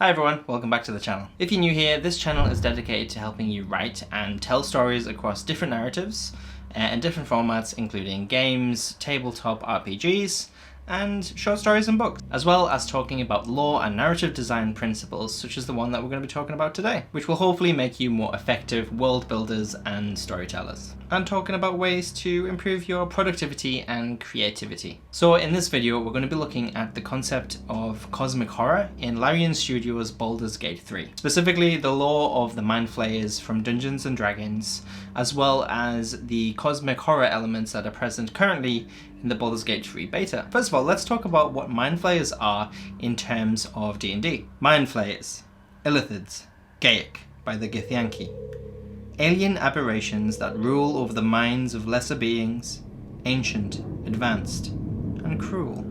Hi everyone, welcome back to the channel. If you're new here, this channel is dedicated to helping you write and tell stories across different narratives and different formats, including games, tabletop RPGs, and short stories and books, as well as talking about lore and narrative design principles such as the one that we're going to be talking about today, which will hopefully make you more effective world builders and storytellers, and talking about ways to improve your productivity and creativity. So in this video we're going to be looking at the concept of cosmic horror in Larian Studios' Baldur's Gate 3, specifically the lore of the Mind Flayers from Dungeons & Dragons, as well as the cosmic horror elements that are present currently in the Baldur's Gate 3 beta. First of all, let's talk about what Mind Flayers are in terms of D&D. Mind Flayers, Illithids, Gaelic by the Githyanki. Alien aberrations that rule over the minds of lesser beings, ancient, advanced, and cruel.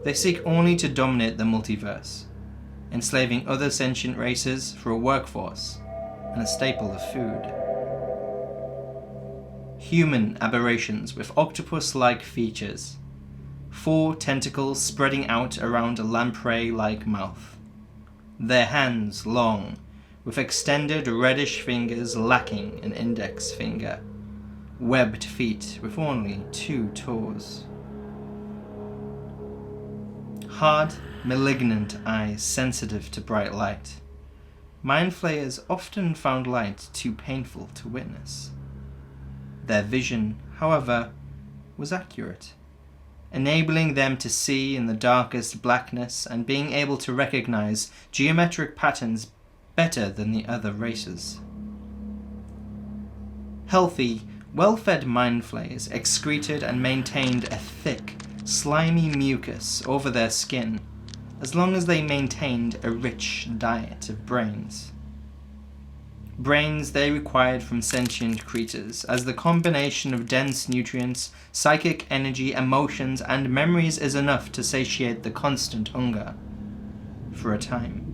They seek only to dominate the multiverse, enslaving other sentient races for a workforce and a staple of food. Human aberrations with octopus-like features, 4 tentacles spreading out around a lamprey-like mouth. Their hands long, with extended reddish fingers lacking an index finger. Webbed feet with only 2 toes. Hard, malignant eyes sensitive to bright light. Mind Flayers often found light too painful to witness. Their vision, however, was accurate, enabling them to see in the darkest blackness and being able to recognize geometric patterns better than the other races. Healthy, well-fed Mind Flayers excreted and maintained a thick, slimy mucus over their skin, as long as they maintained a rich diet of brains. Brains they required from sentient creatures, as the combination of dense nutrients, psychic energy, emotions, and memories is enough to satiate the constant hunger. For a time.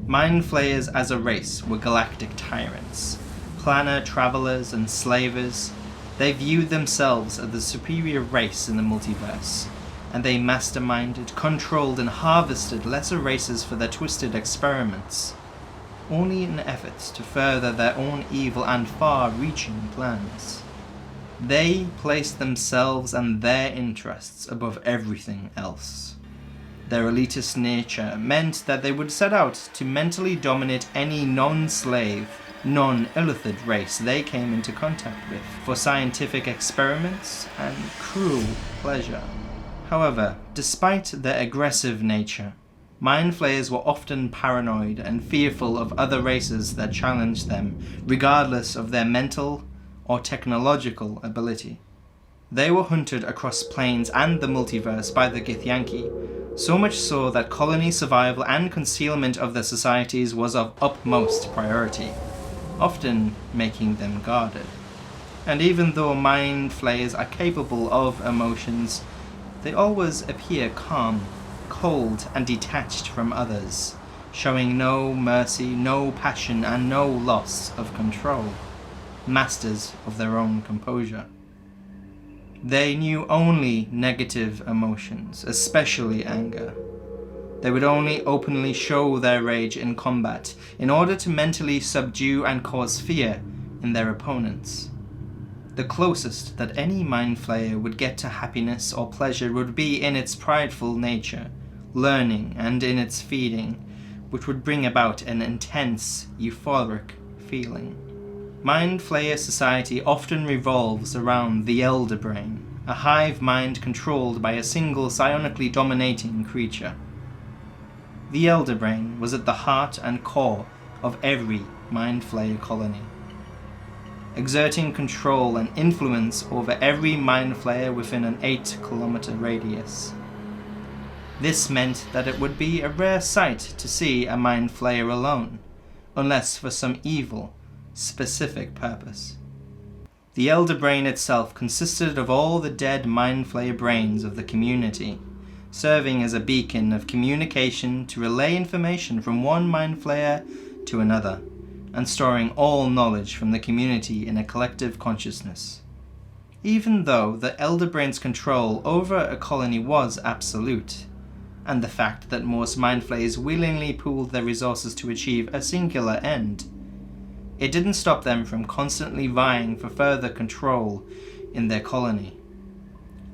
Mind Flayers as a race were galactic tyrants, planner travelers and slavers. They viewed themselves as the superior race in the multiverse, and they masterminded, controlled, and harvested lesser races for their twisted experiments, only in efforts to further their own evil and far-reaching plans. They placed themselves and their interests above everything else. Their elitist nature meant that they would set out to mentally dominate any non-slave, non-illithid race they came into contact with for scientific experiments and cruel pleasure. However, despite their aggressive nature, Mind Flayers were often paranoid and fearful of other races that challenged them, regardless of their mental or technological ability. They were hunted across planes and the multiverse by the Githyanki, so much so that colony survival and concealment of their societies was of utmost priority, often making them guarded. And even though Mind Flayers are capable of emotions, they always appear calm, cold, and detached from others, showing no mercy, no passion, and no loss of control, masters of their own composure. They knew only negative emotions, especially anger. They would only openly show their rage in combat in order to mentally subdue and cause fear in their opponents. The closest that any Mind Flayer would get to happiness or pleasure would be in its prideful nature, learning, and in its feeding, which would bring about an intense, euphoric feeling. Mind Flayer society often revolves around the Elder Brain, a hive mind controlled by a single psionically dominating creature. The Elder Brain was at the heart and core of every Mind Flayer colony, exerting control and influence over every Mind Flayer within an 8-kilometer radius. This meant that it would be a rare sight to see a Mind Flayer alone, unless for some evil, specific purpose. The Elder Brain itself consisted of all the dead Mind Flayer brains of the community, serving as a beacon of communication to relay information from one Mind Flayer to another, and storing all knowledge from the community in a collective consciousness. Even though the Elder Brain's control over a colony was absolute, and the fact that most mind flayers willingly pooled their resources to achieve a singular end. It didn't stop them from constantly vying for further control in their colony,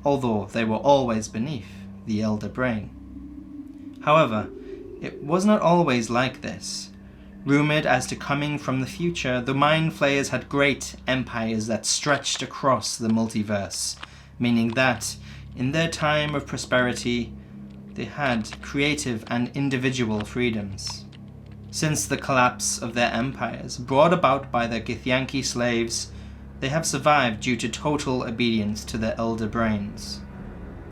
although they were always beneath the Elder Brain. However, it was not always like this. Rumoured as to coming from the future, the Mind Flayers had great empires that stretched across the multiverse, meaning that, in their time of prosperity, they had creative and individual freedoms. Since the collapse of their empires, brought about by their Githyanki slaves, they have survived due to total obedience to their Elder Brains.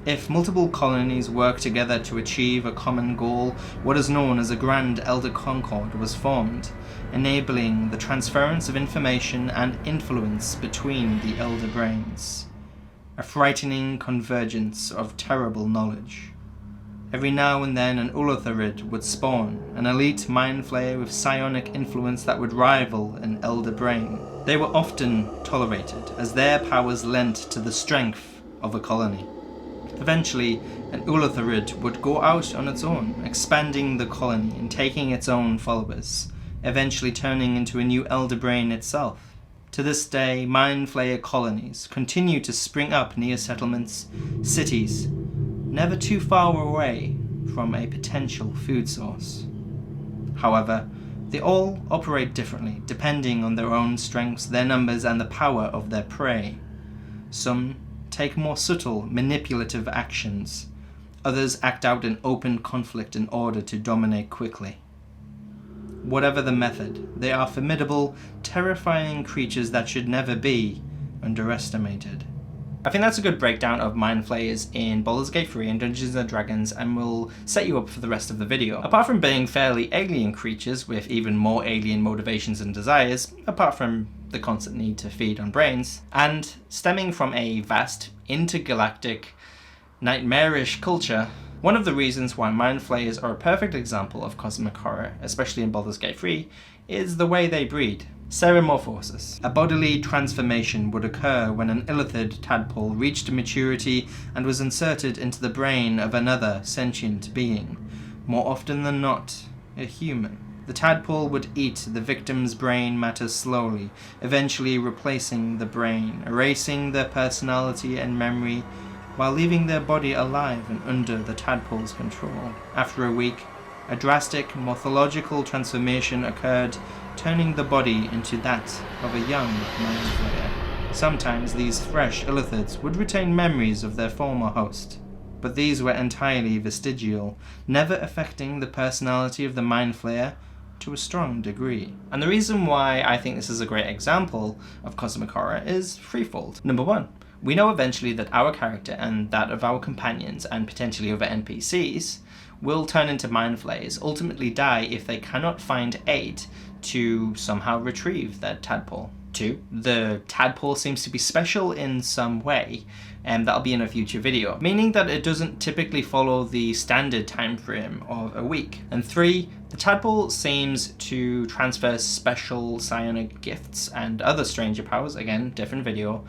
If multiple colonies work together to achieve a common goal, what is known as a Grand Elder Concord was formed, enabling the transference of information and influence between the Elder Brains. A frightening convergence of terrible knowledge. Every now and then an Ulatharid would spawn, an elite mind flayer with psionic influence that would rival an Elder Brain. They were often tolerated, as their powers lent to the strength of a colony. Eventually, an Ulatharid would go out on its own, expanding the colony and taking its own followers, eventually turning into a new Elder Brain itself. To this day, Mind Flayer colonies continue to spring up near settlements, cities, never too far away from a potential food source. However, they all operate differently, depending on their own strengths, their numbers, and the power of their prey. Some take more subtle, manipulative actions. Others act out in open conflict in order to dominate quickly. Whatever the method, they are formidable, terrifying creatures that should never be underestimated. I think that's a good breakdown of Mind Flayers in Baldur's Gate 3 and Dungeons & Dragons, and will set you up for the rest of the video. Apart from being fairly alien creatures with even more alien motivations and desires, apart from the constant need to feed on brains, and stemming from a vast, intergalactic, nightmarish culture, one of the reasons why Mind Flayers are a perfect example of cosmic horror, especially in Baldur's Gate 3, is the way they breed. Ceramorphosis. A bodily transformation would occur when an illithid tadpole reached maturity and was inserted into the brain of another sentient being, more often than not, a human. The tadpole would eat the victim's brain matter slowly, eventually replacing the brain, erasing their personality and memory, while leaving their body alive and under the tadpole's control. After a week, a drastic morphological transformation occurred, turning the body into that of a young mind flayer. Sometimes these fresh illithids would retain memories of their former host, but these were entirely vestigial, never affecting the personality of the mind flayer to a strong degree. And the reason why I think this is a great example of cosmic horror is threefold. Number one, we know eventually that our character and that of our companions and potentially other NPCs will turn into mind flayers, ultimately die if they cannot find aid to somehow retrieve their tadpole. 2, the tadpole seems to be special in some way, and that'll be in a future video, meaning that it doesn't typically follow the standard time frame of a week. And 3, the tadpole seems to transfer special psionic gifts and other stranger powers, again, different video,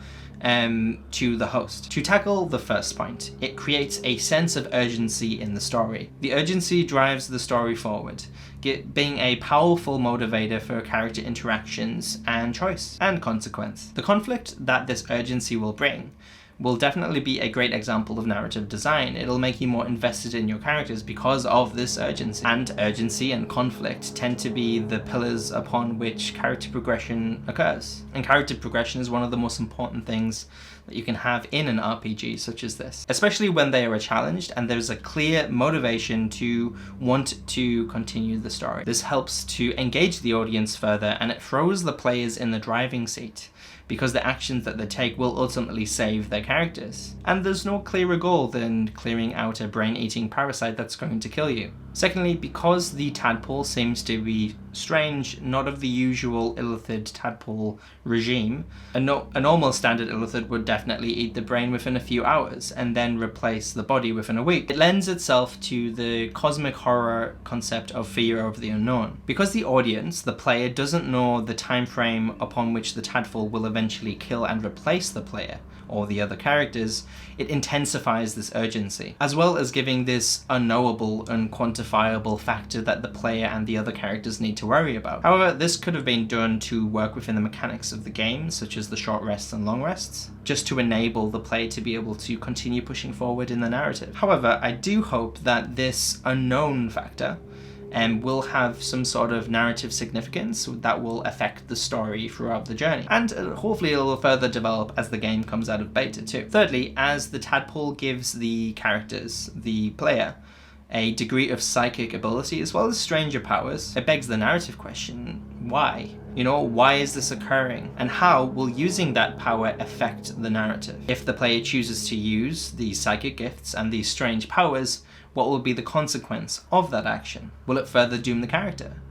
to the host. To tackle the first point, it creates a sense of urgency in the story. The urgency drives the story forward, being a powerful motivator for character interactions and choice and consequence. The conflict that this urgency will bring will definitely be a great example of narrative design. It'll make you more invested in your characters because of this urgency. And urgency and conflict tend to be the pillars upon which character progression occurs. And character progression is one of the most important things that you can have in an RPG such as this, especially when they are challenged and there's a clear motivation to want to continue the story. This helps to engage the audience further, and it throws the players in the driving seat, because the actions that they take will ultimately save their characters. And there's no clearer goal than clearing out a brain-eating parasite that's going to kill you. Secondly, because the tadpole seems to be strange, not of the usual illithid tadpole regime, a normal standard illithid would definitely eat the brain within a few hours and then replace the body within a week. It lends itself to the cosmic horror concept of fear of the unknown. Because the audience, the player, doesn't know the time frame upon which the tadpole will eventually kill and replace the player, or the other characters, it intensifies this urgency, as well as giving this unknowable, unquantifiable factor that the player and the other characters need to worry about. However, this could have been done to work within the mechanics of the game, such as the short rests and long rests, just to enable the player to be able to continue pushing forward in the narrative. However, I do hope that this unknown factor will have some sort of narrative significance that will affect the story throughout the journey, and hopefully it will further develop as the game comes out of beta too. Thirdly, as the tadpole gives the characters, the player, a degree of psychic ability as well as stranger powers, it begs the narrative question, why? You know, why is this occurring? And how will using that power affect the narrative? If the player chooses to use these psychic gifts and these strange powers, what will be the consequence of that action? Will it further doom the character?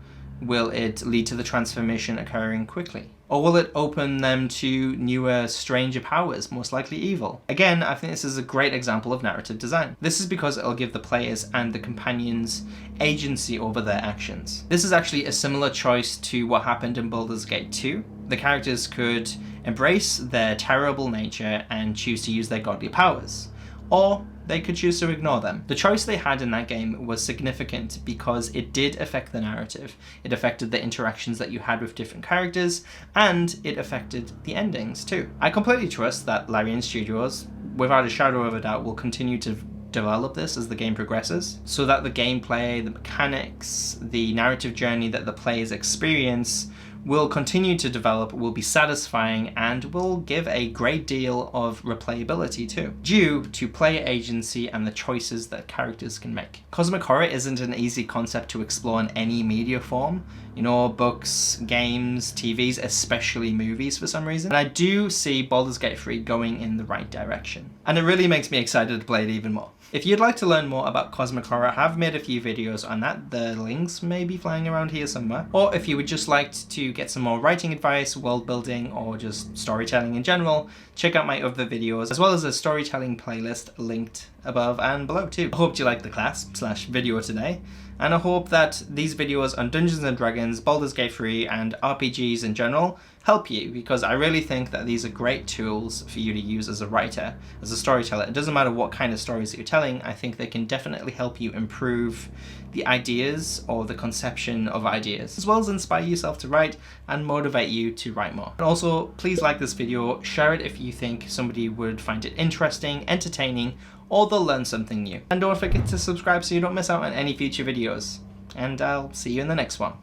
Will it lead to the transformation occurring quickly? Or will it open them to newer, stranger powers, most likely evil? Again, I think this is a great example of narrative design. This is because it'll give the players and the companions agency over their actions. This is actually a similar choice to what happened in Baldur's Gate 2. The characters could embrace their terrible nature and choose to use their godly powers, or they could choose to ignore them. The choice they had in that game was significant because it did affect the narrative. It affected the interactions that you had with different characters, and it affected the endings too. I completely trust that Larian Studios, without a shadow of a doubt, will continue to develop this as the game progresses, so that the gameplay, the mechanics, the narrative journey that the players experience will continue to develop, will be satisfying, and will give a great deal of replayability too, due to player agency and the choices that characters can make. Cosmic horror isn't an easy concept to explore in any media form, you know, books, games, TVs, especially movies for some reason. And I do see Baldur's Gate 3 going in the right direction, and it really makes me excited to play it even more. If you'd like to learn more about cosmic horror, I have made a few videos on that. The links may be flying around here somewhere. Or if you would just like to get some more writing advice, world building, or just storytelling in general, check out my other videos, as well as a storytelling playlist linked above and below too. I hope you liked the class/video today, and I hope that these videos on Dungeons & Dragons, Baldur's Gate 3, and RPGs in general help you, because I really think that these are great tools for you to use as a writer, as a storyteller. It doesn't matter what kind of stories that you're telling, I think they can definitely help you improve the ideas or the conception of ideas, as well as inspire yourself to write and motivate you to write more. And also, please like this video, share it if you think somebody would find it interesting, entertaining, or they'll learn something new. And don't forget to subscribe so you don't miss out on any future videos. And I'll see you in the next one.